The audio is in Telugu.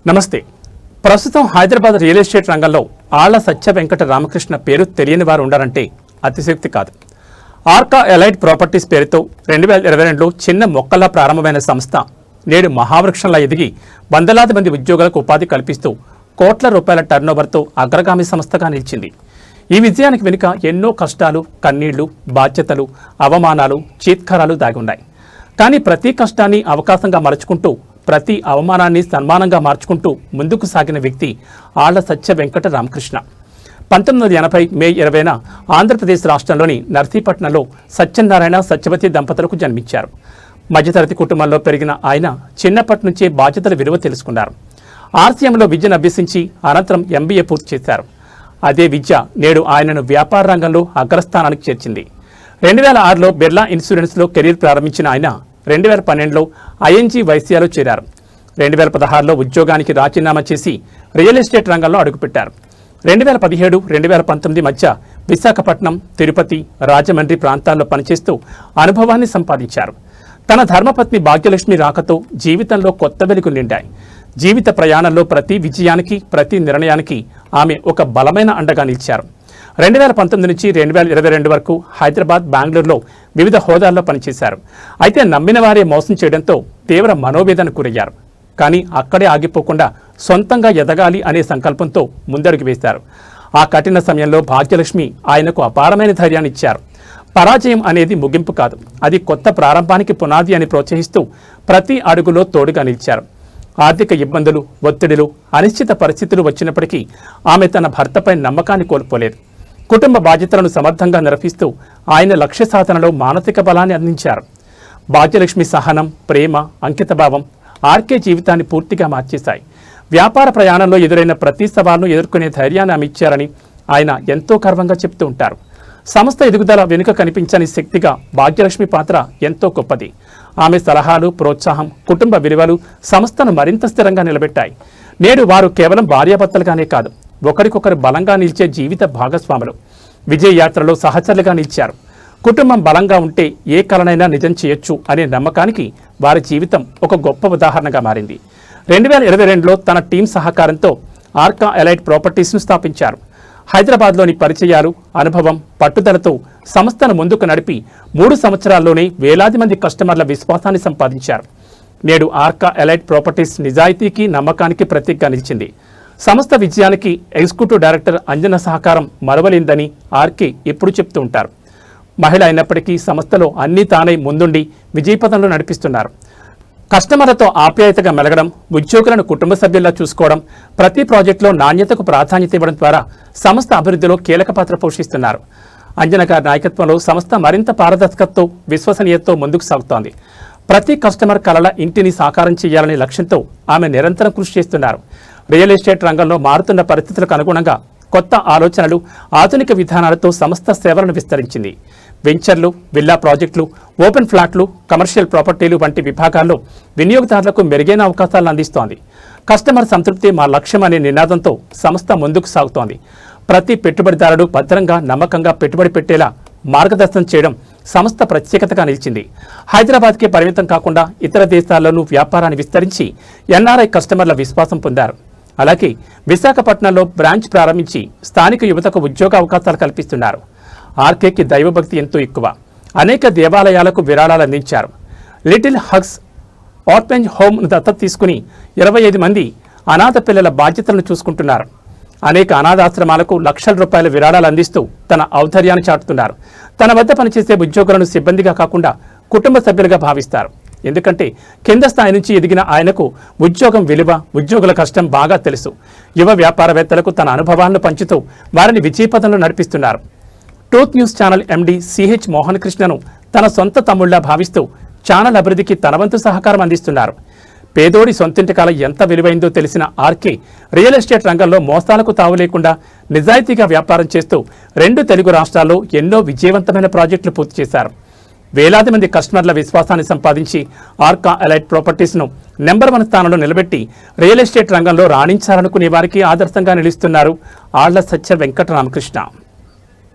నమస్తే. ప్రస్తుతం హైదరాబాద్ రియల్ ఎస్టేట్ రంగంలో ఆళ్ల సత్య వెంకట రామకృష్ణ పేరు తెలియని వారు ఉండారంటే అతిశక్తి కాదు. ఆర్కా ఎలైట్ ప్రాపర్టీస్ పేరుతో 2022లో చిన్న మొక్కల్లా ప్రారంభమైన సంస్థ నేడు మహావృక్షంలా ఎదిగి వందలాది మంది ఉద్యోగులకు ఉపాధి కల్పిస్తూ కోట్ల రూపాయల టర్నోవర్తో అగ్రగామి సంస్థగా నిలిచింది. ఈ విజయానికి వెనుక ఎన్నో కష్టాలు, కన్నీళ్లు, బాధ్యతలు, అవమానాలు, చీత్కారాలు దాగి ఉన్నాయి. కానీ ప్రతి కష్టాన్ని అవకాశంగా మలుచుకుంటూ ప్రతి అవమానాన్ని సన్మానంగా మార్చుకుంటూ ముందుకు సాగిన వ్యక్తి ఆళ్ల సత్య వెంకట రామకృష్ణ. 1980 మే 20న ఆంధ్రప్రదేశ్ రాష్ట్రంలోని నర్సీపట్నంలో సత్యనారాయణ, సత్యవతి దంపతులకు జన్మించారు. మధ్యతరగతి కుటుంబంలో పెరిగిన ఆయన చిన్నప్పటి నుంచే బాధ్యతల విలువ తెలుసుకున్నారు. ఆర్సీఎంలో విద్యను అభ్యసించి అనంతరం MBA పూర్తి చేశారు. అదే విద్య నేడు ఆయనను వ్యాపార రంగంలో అగ్రస్థానానికి చేర్చింది. 2006లో బిర్లా ఇన్సూరెన్స్లో కెరీర్ ప్రారంభించిన ఆయన 2012లో ING వైశ్యాలో చేరారు. 2016లో ఉద్యోగానికి రాజీనామా చేసి రియల్ ఎస్టేట్ రంగంలో అడుగుపెట్టారు. 2017, 2019 మధ్య విశాఖపట్నం, తిరుపతి, రాజమండ్రి ప్రాంతాల్లో పనిచేస్తూ అనుభవాన్ని సంపాదించారు. తన ధర్మపత్ని భాగ్యలక్ష్మి రాకతో జీవితంలో కొత్త వెలుగులు నిండాయి. జీవిత ప్రయాణంలో ప్రతి విజయానికి, ప్రతి నిర్ణయానికి ఆమె ఒక బలమైన అండగా నిలిచారు. 2019 నుంచి 2022 వరకు హైదరాబాద్, బెంగళూరులో వివిధ హోదాల్లో పనిచేశారు. అయితే నమ్మిన వారే మోసం చేయడంతో తీవ్ర మనోవేదనకు గురయ్యారు. కానీ అక్కడే ఆగిపోకుండా సొంతంగా ఎదగాలి అనే సంకల్పంతో ముందడుగు వేశారు. ఆ కఠిన సమయంలో భాగ్యలక్ష్మి ఆయనకు అపారమైన ధైర్యాన్ని ఇచ్చారు. పరాజయం అనేది ముగింపు కాదు, అది కొత్త ప్రారంభానికి పునాది అని ప్రోత్సహిస్తూ ప్రతి అడుగులో తోడుగా నిలిచారు. ఆర్థిక ఇబ్బందులు, ఒత్తిడులు, అనిశ్చిత పరిస్థితులు వచ్చినప్పటికీ ఆమె తన భర్తపై నమ్మకాన్ని కోల్పోలేదు. కుటుంబ బాధ్యతలను సమర్థంగా నిర్వహిస్తూ ఆయన లక్ష్య సాధనలో మానసిక బలాన్ని అందించారు. భాగ్యలక్ష్మి సహనం, ప్రేమ, అంకితభావం ఆర్కే జీవితాన్ని పూర్తిగా మార్చేశాయి. వ్యాపార ప్రయాణంలో ఎదురైన ప్రతి సవాల్ను ఎదుర్కొనే ధైర్యాన్ని ఆమె ఇచ్చారని ఆయన ఎంతో గర్వంగా చెప్తూ ఉంటారు. సంస్థ ఎదుగుదల వెనుక కనిపించని శక్తిగా భాగ్యలక్ష్మి పాత్ర ఎంతో గొప్పది. ఆమె సలహాలు, ప్రోత్సాహం, కుటుంబ విలువలు సంస్థను మరింత స్థిరంగా నిలబెట్టాయి. నేడు వారు కేవలం భార్యాభర్తలుగానే కాదు, ఒకరికొకరు బలంగా నిలిచే జీవిత భాగస్వాములు. విజయ యాత్రలో సహచరులుగా నిలిచారు. కుటుంబం బలంగా ఉంటే ఏ కలనైనా నిజం చేయొచ్చు అనే నమ్మకానికి వారి జీవితం ఒక గొప్ప ఉదాహరణగా మారింది. 2022లో తన టీం సహకారంతో ఆర్కా ఎలైట్ ప్రాపర్టీస్ను స్థాపించారు. హైదరాబాద్లోని పరిచయాలు, అనుభవం, పట్టుదలతో సంస్థను ముందుకు నడిపి 3 సంవత్సరాల్లోనే వేలాది మంది కస్టమర్ల విశ్వాసాన్ని సంపాదించారు. నేడు ఆర్కా ఎలైట్ ప్రాపర్టీస్ నిజాయితీకి, నమ్మకానికి ప్రతీకగా నిలిచింది. సంస్థ విజయానికి ఎగ్జిక్యూటివ్ డైరెక్టర్ అంజన సహకారం మరవలేందని ఆర్కే ఎప్పుడు చెప్తూ ఉంటారు. మహిళ అయినప్పటికీ సంస్థలో అన్నీ తానై ముందుండి విజయపథంలో నడిపిస్తున్నారు. కస్టమర్లతో ఆప్యాయతగా మెలగడం, ఉద్యోగులను కుటుంబ సభ్యుల్లా చూసుకోవడం, ప్రతి ప్రాజెక్టులో నాణ్యతకు ప్రాధాన్యత ఇవ్వడం ద్వారా సంస్థ అభివృద్ధిలో కీలక పాత్ర పోషిస్తున్నారు. అంజన గారి నాయకత్వంలో సంస్థ మరింత పారదర్శకతతో, విశ్వసనీయతతో ముందుకు సాగుతోంది. ప్రతి కస్టమర్ కలల ఇంటిని సాకారం చేయాలనే లక్ష్యంతో ఆమె నిరంతరం కృషి చేస్తున్నారు. రియల్ ఎస్టేట్ రంగంలో మారుతున్న పరిస్థితులకు అనుగుణంగా కొత్త ఆలోచనలు, ఆధునిక విధానాలతో సంస్థ సేవలను విస్తరించింది. వెంచర్లు, విల్లా ప్రాజెక్టులు, ఓపెన్ ఫ్లాట్లు, కమర్షియల్ ప్రాపర్టీలు వంటి విభాగాల్లో వినియోగదారులకు మెరుగైన అవకాశాలను అందిస్తోంది. కస్టమర్ సంతృప్తి మా లక్ష్యం అనే నినాదంతో సంస్థ ముందుకు సాగుతోంది. ప్రతి పెట్టుబడిదారుడు భద్రంగా, నమ్మకంగా పెట్టుబడి పెట్టేలా మార్గదర్శనం చేయడం సంస్థ ప్రత్యేకతగా నిలిచింది. హైదరాబాద్కే పరిమితం కాకుండా ఇతర దేశాల్లోనూ వ్యాపారాన్ని విస్తరించి NRI కస్టమర్ల విశ్వాసం పొందారు. అలాగే విశాఖపట్నంలో బ్రాంచ్ ప్రారంభించి స్థానిక యువతకు ఉద్యోగ అవకాశాలు కల్పిస్తున్నారు. ఆర్కేకి దైవభక్తి ఎంతో ఎక్కువ. అనేక దేవాలయాలకు విరాళాలు అందించారు. లిటిల్ హగ్స్ ఆర్ఫెనేజ్ హోమ్ను దత్తత తీసుకుని 25 మంది అనాథ పిల్లల బాధ్యతలను చూసుకుంటున్నారు. అనేక అనాథాశ్రమాలకు లక్షల రూపాయల విరాళాలు అందిస్తూ తన ఔదార్యాన్ని చాటుతున్నారు. తన వద్ద పనిచేసే ఉద్యోగులను సిబ్బందిగా కాకుండా కుటుంబ సభ్యులుగా భావిస్తారు. ఎందుకంటే కింద స్థాయి నుంచి ఎదిగిన ఆయనకు ఉద్యోగం విలువ, ఉద్యోగుల కష్టం బాగా తెలుసు. యువ వ్యాపారవేత్తలకు తన అనుభవాలను పంచుతూ వారిని విజయపథంలో నడిపిస్తున్నారు. Truth news channel MD CH Mohan కృష్ణను తన సొంత తమ్ముళ్లా భావిస్తూ ఛానల్ అభివృద్ధికి తన వంతు సహకారం అందిస్తున్నారు. పేదోడి సొంతింటి కల ఎంత విలువైందో తెలిసిన ఆర్కే రియల్ ఎస్టేట్ రంగంలో మోసాలకు తావు లేకుండా నిజాయితీగా వ్యాపారం చేస్తూ 2 తెలుగు రాష్ట్రాల్లో ఎన్నో విజయవంతమైన ప్రాజెక్టులు పూర్తి చేశారు. వేలాది మంది కస్టమర్ల విశ్వాసాన్ని సంపాదించి ఆర్కా ఎలైట్ ప్రాపర్టీస్ను నెంబర్ 1 స్థానంలో నిలబెట్టి రియల్ ఎస్టేట్ రంగంలో రాణించాలనుకునే వారికి ఆదర్శంగా నిలుస్తున్నారు ఆళ్ల సత్య వెంకట రామకృష్ణ.